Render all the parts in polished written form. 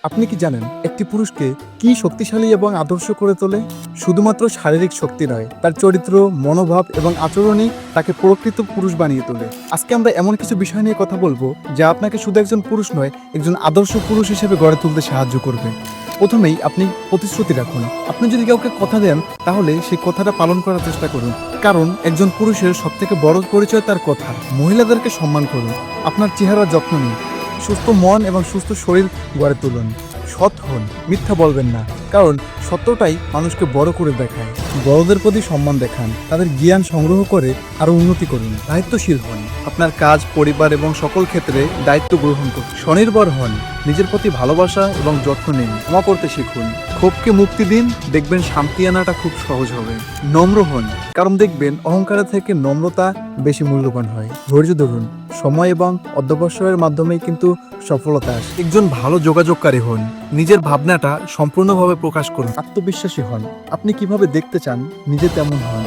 আপনি কি জানেন একটি পুরুষকে কি শক্তিশালী এবং আদর্শ করে তোলে? শুধুমাত্র শারীরিক শক্তি নয়, তার চরিত্র, মনোভাব এবং আচরণই তাকে প্রকৃত পুরুষ বানিয়ে তোলে। আজকে আমরা এমন কিছু বিষয় নিয়ে কথা বলবো যা আপনাকে শুধু একজন পুরুষ নয়, একজন আদর্শ পুরুষ হিসেবে গড়ে তুলতে সাহায্য করবে। প্রথমেই আপনি প্রতিশ্রুতি রাখুন। আপনি যদি কাউকে কথা দেন তাহলে সেই কথাটা পালন করার চেষ্টা করুন, কারণ একজন পুরুষের সবথেকে বড় পরিচয় তার কথা। মহিলাদেরকে সম্মান করুন, আপনার চেহারার যত্ন নিন, সুস্থ মন এবং সুস্থ শরীর গড়ে তুলুন। সৎ হন, মিথ্যা বলবেন না, কারণ সত্যটাই মানুষকে বড় করে দেখায়। বড়দের প্রতি সম্মান দেখান, তাদের জ্ঞান সংগ্রহ করে আরো উন্নতি করুন। দায়িত্বশীল হন, আপনার কাজ, পরিবার এবং সকল ক্ষেত্রে দায়িত্ব গ্রহণ করুন। স্বনির্ভর হন, নিজের প্রতি ভালোবাসা এবং যত্ন নিন। ক্ষমা করতে শিখুন, ক্ষোভকে মুক্তি দিন, দেখবেন শান্তি আনাটা খুব সহজ হবে। নম্র হন, কারণ দেখবেন অহংকারের থেকে নম্রতা বেশি মূল্যবান হয়। ধৈর্য ধরুন, সময় এবং অধ্যবসায়ের মাধ্যমেই কিন্তু সফলতা আসে। একজন ভালো যোগাযোগকারী হন, নিজের ভাবনাটা সম্পূর্ণভাবে প্রকাশ করুন। আত্মবিশ্বাসী হন, আপনি কিভাবে দেখতে চান নিজে তেমন হন।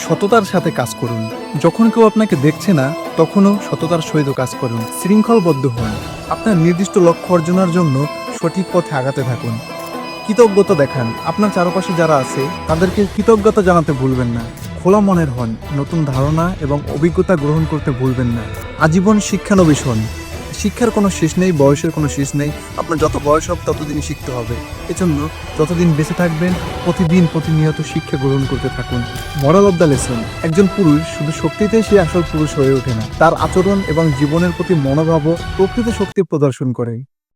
সততার সাথে কাজ করুন, যখন কেউ আপনাকে দেখছে না তখনও সততার সহিত কাজ করুন। শৃঙ্খলবদ্ধ হন, আপনার নির্দিষ্ট লক্ষ্য অর্জনের জন্য সঠিক পথে আগাতে থাকুন। কৃতজ্ঞতা দেখান, আপনার চারপাশে যারা আছে তাদেরকে কৃতজ্ঞতা জানাতে ভুলবেন না। খোলা মনের হন, নতুন ধারণা এবং অভিজ্ঞতা গ্রহণ করতে ভুলবেন না। আজীবন শিক্ষানবিশ হন, শিক্ষার কোনো শেষ নেই, বয়সের কোনো শেষ নেই। আপনার যত বয়স হবে ততদিনই শিখতে হবে। এজন্য যতদিন বেঁচে থাকবেন প্রতিদিন প্রতিনিয়ত শিক্ষা গ্রহণ করতে থাকুন। মরাল অব দ্য লেসন, একজন পুরুষ শুধু শক্তিতেই সে আসল পুরুষ হয়ে ওঠে না, তার আচরণ এবং জীবনের প্রতি মনোভাবও প্রকৃত শক্তি প্রদর্শন করে।